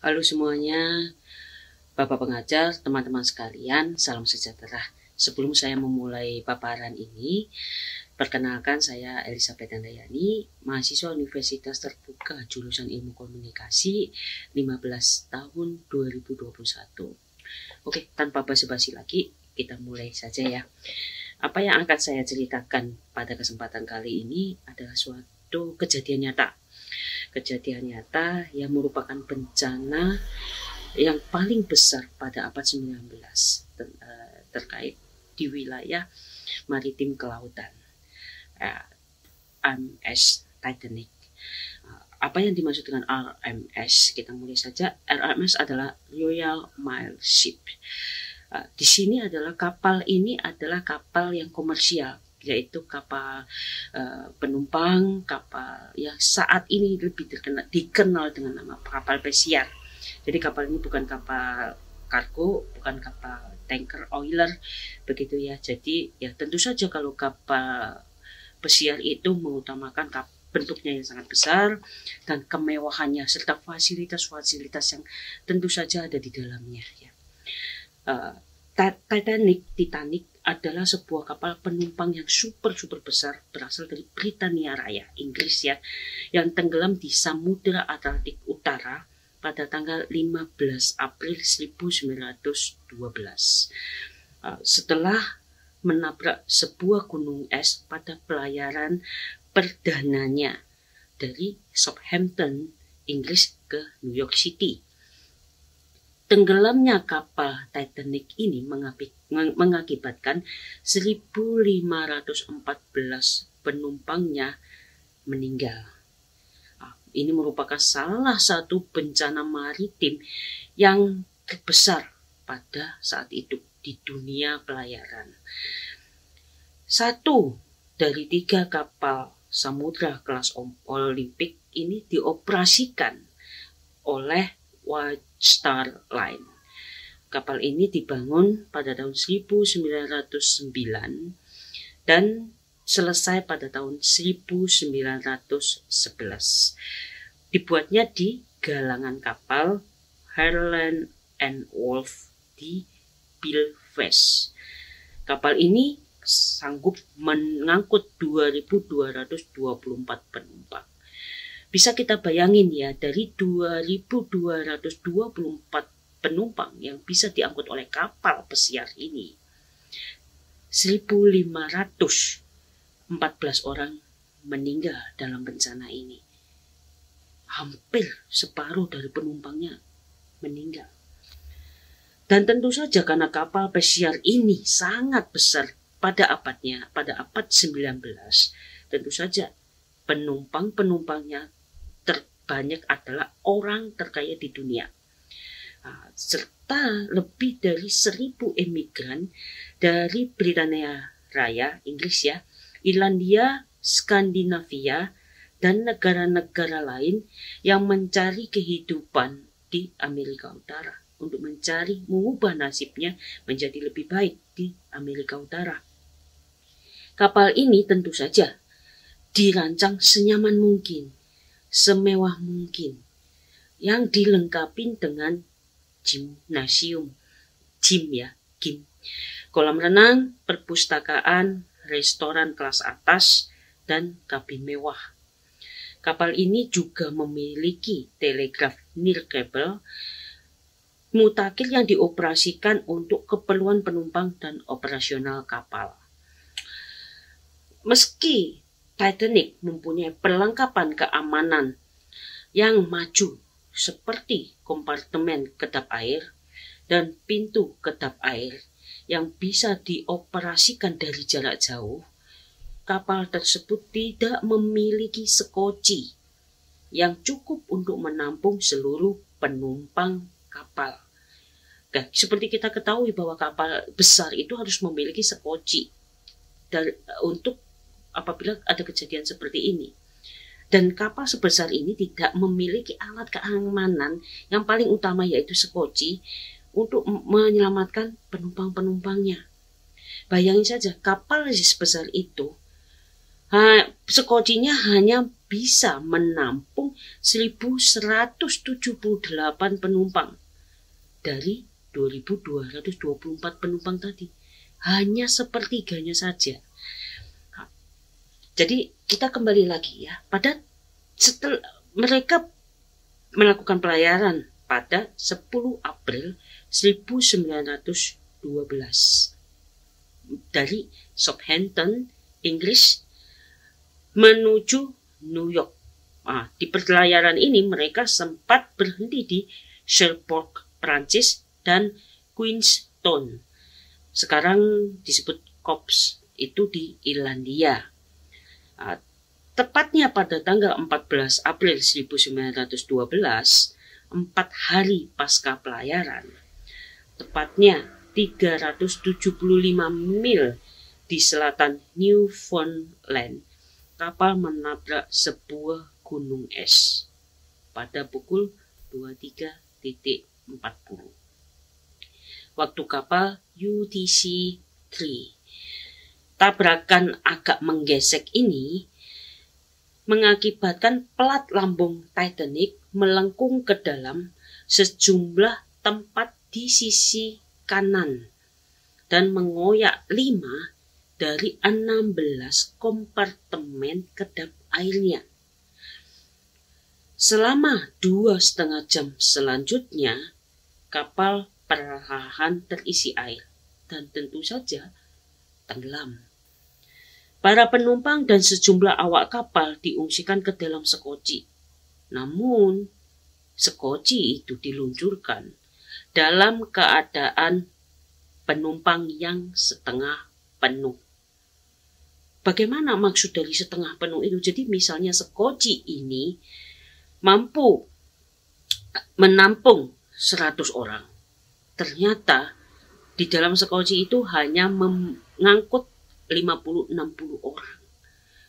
Halo semuanya, Bapak pengajar, teman-teman sekalian, salam sejahtera. Sebelum saya memulai paparan ini, perkenalkan saya Elizabeth Handayani, mahasiswa Universitas Terbuka jurusan Ilmu Komunikasi 15 tahun 2021. Oke, tanpa basa-basi lagi, kita mulai saja ya. Apa yang akan saya ceritakan pada kesempatan kali ini adalah suatu kejadian nyata. Kejadian nyata yang merupakan bencana yang paling besar pada abad 19 terkait di wilayah maritim kelautan, RMS Titanic. Apa yang dimaksud dengan RMS? Kita mulai saja. RMS adalah Royal Mail Ship. Di sini adalah kapal ini adalah kapal yang komersial, yaitu kapal penumpang, kapal yang saat ini lebih dikenal dengan nama kapal pesiar. Jadi kapal ini bukan kapal kargo, bukan kapal tanker oiler, begitu ya. Jadi ya tentu saja kalau kapal pesiar itu mengutamakan bentuknya yang sangat besar dan kemewahannya serta fasilitas-fasilitas yang tentu saja ada di dalamnya ya. Titanic adalah sebuah kapal penumpang yang super besar berasal dari Britania Raya, Inggris ya, yang tenggelam di Samudra Atlantik Utara pada tanggal 15 April 1912. Setelah menabrak sebuah gunung es pada pelayaran perdananya dari Southampton, Inggris ke New York City. Tenggelamnya kapal Titanic ini mengakibatkan 1.514 penumpangnya meninggal. Ini merupakan salah satu bencana maritim yang terbesar pada saat itu di dunia pelayaran. 1 dari 3 kapal samudra kelas Olimpik ini dioperasikan oleh White Star Line. Kapal ini dibangun pada tahun 1909 dan selesai pada tahun 1911. Dibuatnya di galangan kapal Harland and Wolff di Belfast. Kapal ini sanggup mengangkut 2.224 penumpang. Bisa kita bayangin ya, dari 2.224 penumpang yang bisa diangkut oleh kapal pesiar ini, 1.514 orang meninggal dalam bencana ini. Hampir separuh dari penumpangnya meninggal. Dan tentu saja karena kapal pesiar ini sangat besar pada abadnya, pada abad 19, tentu saja penumpang-penumpangnya terbanyak adalah orang terkaya di dunia. Serta lebih dari 1.000 imigran dari Britania Raya, Inggris ya, Irlandia, Skandinavia, dan negara-negara lain yang mencari kehidupan di Amerika Utara untuk mengubah nasibnya menjadi lebih baik di Amerika Utara. Kapal ini tentu saja dirancang senyaman mungkin, semewah mungkin, yang dilengkapi dengan gimnasium, gym, kolam renang, perpustakaan, restoran kelas atas, dan kabin mewah. Kapal ini juga memiliki telegraf nirkabel mutakhir yang dioperasikan untuk keperluan penumpang dan operasional kapal. Meski Titanic mempunyai perlengkapan keamanan yang maju seperti kompartemen kedap air dan pintu kedap air yang bisa dioperasikan dari jarak jauh, kapal tersebut tidak memiliki sekoci yang cukup untuk menampung seluruh penumpang kapal. Dan seperti kita ketahui bahwa kapal besar itu harus memiliki sekoci untuk apabila ada kejadian seperti ini. Dan kapal sebesar ini tidak memiliki alat keamanan yang paling utama, yaitu sekoci untuk menyelamatkan penumpang-penumpangnya. Bayangin saja, kapal sebesar itu sekocinya hanya bisa menampung 1.178 penumpang dari 2.224 penumpang tadi. Hanya sepertiganya saja. Jadi kita kembali lagi ya, setelah mereka melakukan pelayaran pada 10 April 1912 dari Southampton, Inggris menuju New York. Di pelayaran ini mereka sempat berhenti di Sherbrooke, Prancis, dan Queenstown, sekarang disebut Cops, itu di Irlandia. Tepatnya pada tanggal 14 April 1912, 4 hari pasca pelayaran, tepatnya 375 mil di selatan Newfoundland, kapal menabrak sebuah gunung es pada pukul 23.40. Waktu kapal UTC-3. Tabrakan agak menggesek ini mengakibatkan plat lambung Titanic melengkung ke dalam sejumlah tempat di sisi kanan dan mengoyak 5 dari 16 kompartemen kedap airnya. Selama 2,5 jam selanjutnya, kapal perlahan terisi air dan tentu saja tenggelam. Para penumpang dan sejumlah awak kapal diungsikan ke dalam sekoci. Namun, sekoci itu diluncurkan dalam keadaan penumpang yang setengah penuh. Bagaimana maksud dari setengah penuh itu? Jadi misalnya sekoci ini mampu menampung 100 orang. Ternyata di dalam sekoci itu hanya mengangkut 50-60 orang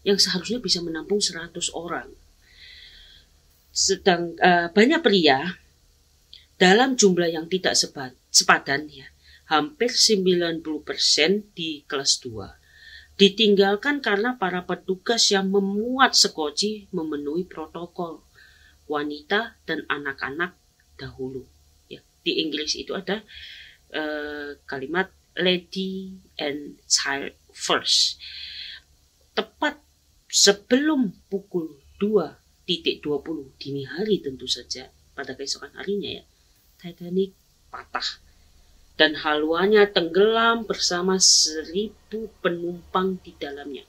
yang seharusnya bisa menampung 100 orang. Banyak pria dalam jumlah yang tidak sepadan ya, hampir 90% di kelas 2 ditinggalkan karena para petugas yang memuat sekoci memenuhi protokol wanita dan anak-anak dahulu ya. Di Inggris itu ada kalimat lady and child first. Tepat sebelum pukul 2.20 dini hari tentu saja, pada keesokan harinya ya, Titanic patah dan haluannya tenggelam bersama 1.000 penumpang di dalamnya.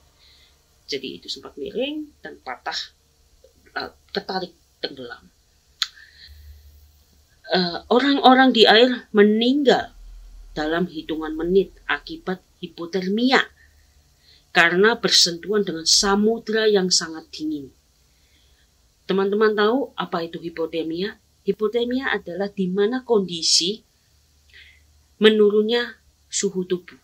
Jadi itu sempat miring dan patah, ketarik tenggelam. Orang-orang di air meninggal dalam hitungan menit akibat hipotermia karena bersentuhan dengan samudra yang sangat dingin. Teman-teman tahu apa itu hipotermia? Hipotermia adalah di mana kondisi menurunnya suhu tubuh.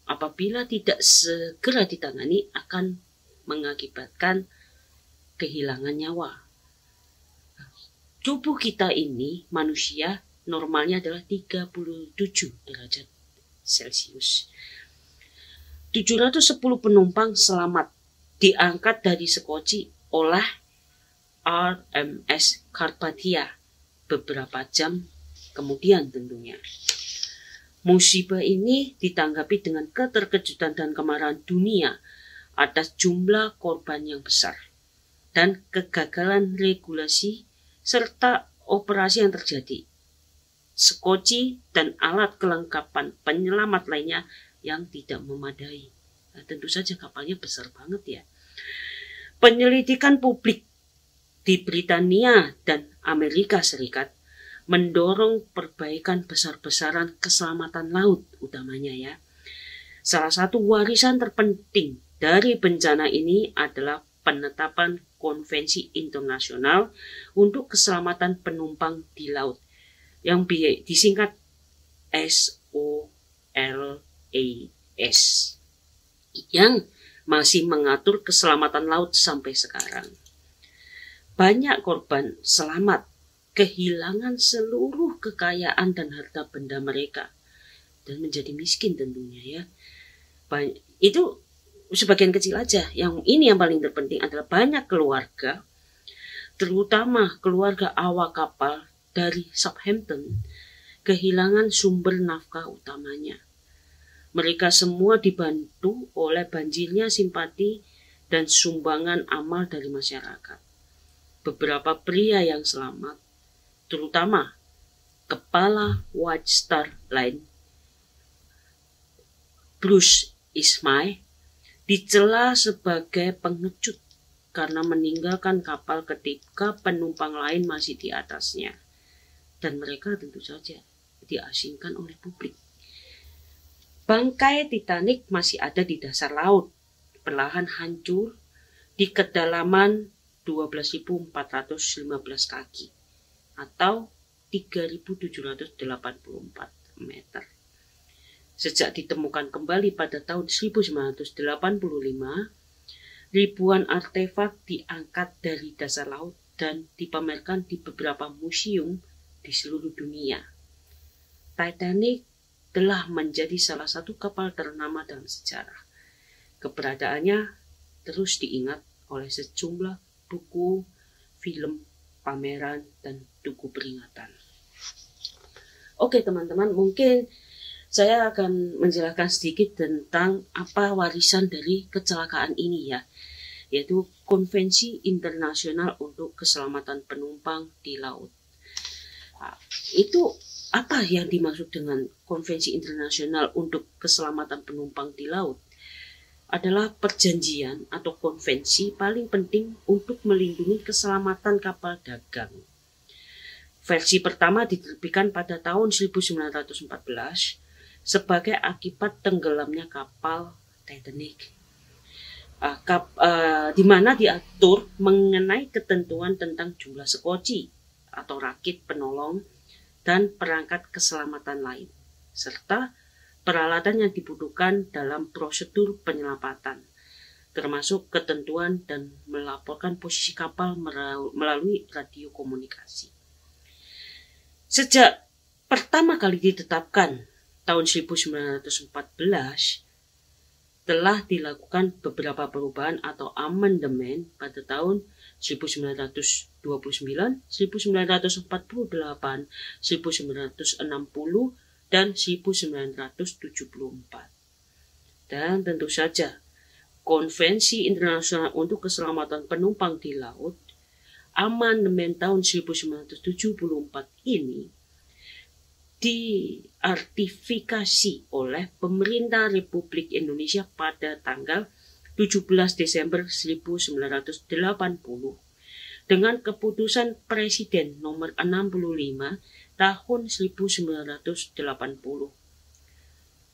Apabila tidak segera ditangani akan mengakibatkan kehilangan nyawa. Tubuh kita ini, manusia, normalnya adalah 37 derajat Celcius. 710 penumpang selamat diangkat dari sekoci oleh RMS Carpathia beberapa jam kemudian tentunya. Musibah ini ditanggapi dengan keterkejutan dan kemarahan dunia atas jumlah korban yang besar dan kegagalan regulasi serta operasi yang terjadi. Sekoci dan alat kelengkapan penyelamat lainnya yang tidak memadai. Nah, tentu saja kapalnya besar banget ya. Penyelidikan publik di Britania dan Amerika Serikat mendorong perbaikan besar-besaran keselamatan laut utamanya ya. Salah satu warisan terpenting dari bencana ini adalah penetapan Konvensi Internasional untuk Keselamatan Penumpang di Laut yang disingkat SOLAS yang masih mengatur keselamatan laut sampai sekarang. Banyak korban selamat kehilangan seluruh kekayaan dan harta benda mereka dan menjadi miskin tentunya ya. Itu sebagian kecil aja. Yang ini yang paling terpenting adalah banyak keluarga, terutama keluarga awak kapal dari Southampton, kehilangan sumber nafkah utamanya. Mereka semua dibantu oleh banjirnya simpati dan sumbangan amal dari masyarakat. Beberapa pria yang selamat, terutama kepala White Star Line, Bruce Ismay, dicela sebagai pengecut karena meninggalkan kapal ketika penumpang lain masih di atasnya. Dan mereka tentu saja diasingkan oleh publik. Bangkai Titanic masih ada di dasar laut, perlahan hancur di kedalaman 12.415 kaki atau 3.784 meter. Sejak ditemukan kembali pada tahun 1985, ribuan artefak diangkat dari dasar laut dan dipamerkan di beberapa museum di seluruh dunia. Titanic telah menjadi salah satu kapal ternama dalam sejarah. Keberadaannya terus diingat oleh sejumlah buku, film, pameran, dan tugu peringatan. Oke teman-teman, mungkin saya akan menjelaskan sedikit tentang apa warisan dari kecelakaan ini ya, yaitu Konvensi Internasional untuk Keselamatan Penumpang di Laut. Itu apa yang dimaksud dengan Konvensi Internasional untuk Keselamatan Penumpang di Laut? Adalah perjanjian atau konvensi paling penting untuk melindungi keselamatan kapal dagang. Versi pertama diterbitkan pada tahun 1914 sebagai akibat tenggelamnya kapal Titanic, di mana diatur mengenai ketentuan tentang jumlah sekoci atau rakit penolong dan perangkat keselamatan lain, serta peralatan yang dibutuhkan dalam prosedur penyelamatan, termasuk ketentuan dan melaporkan posisi kapal melalui radio komunikasi. Sejak pertama kali ditetapkan tahun 1914, telah dilakukan beberapa perubahan atau amandemen pada tahun 1929, 1948, 1960, dan 1974. Dan tentu saja, Konvensi Internasional untuk Keselamatan Penumpang di Laut, amandemen tahun 1974 ini diartifikasi oleh Pemerintah Republik Indonesia pada tanggal 17 Desember 1980 dengan keputusan Presiden nomor 65 tahun 1980.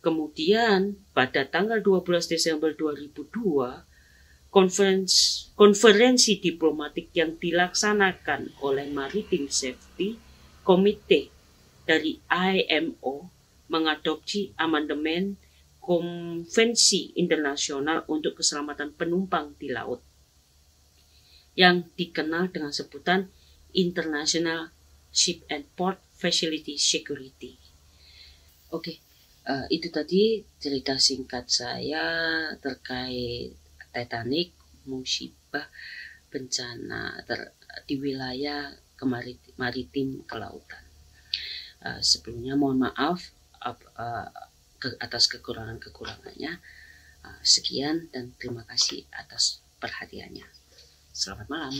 Kemudian pada tanggal 12 Desember 2002, konferensi diplomatik yang dilaksanakan oleh Maritime Safety Committee dari IMO mengadopsi amandemen Konvensi Internasional untuk Keselamatan Penumpang di Laut yang dikenal dengan sebutan International Ship and Port Facility Security. Oke, itu tadi cerita singkat saya terkait Titanic, musibah bencana di wilayah maritim kelautan. Sebelumnya mohon maaf atas kekurangannya. Sekian dan terima kasih atas perhatiannya. Selamat malam.